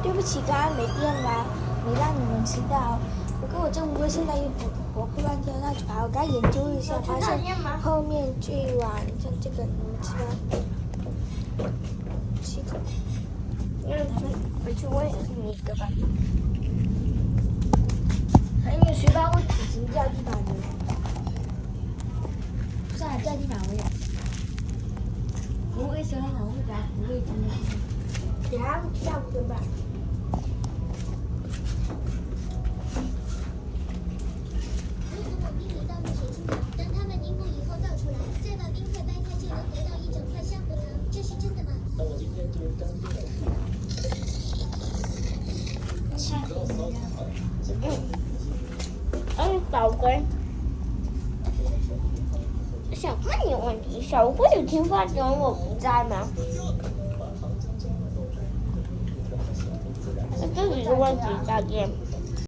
对不起，刚刚没电啦，没让你们知道。不过我这无线现在又活蹦乱跳，那好，我刚研究了一下，发现后面这一碗像这个，你们吃吗？吃一口。咱们回去问你一个吧。还有谁把我纸巾掉地板的？不是啊，掉地板我也。我会喜欢拿回家不卫生的。等下下午怎么办？宝贝，想问你问题，小乌有听话等我不在吗？这是一个问题，大姐。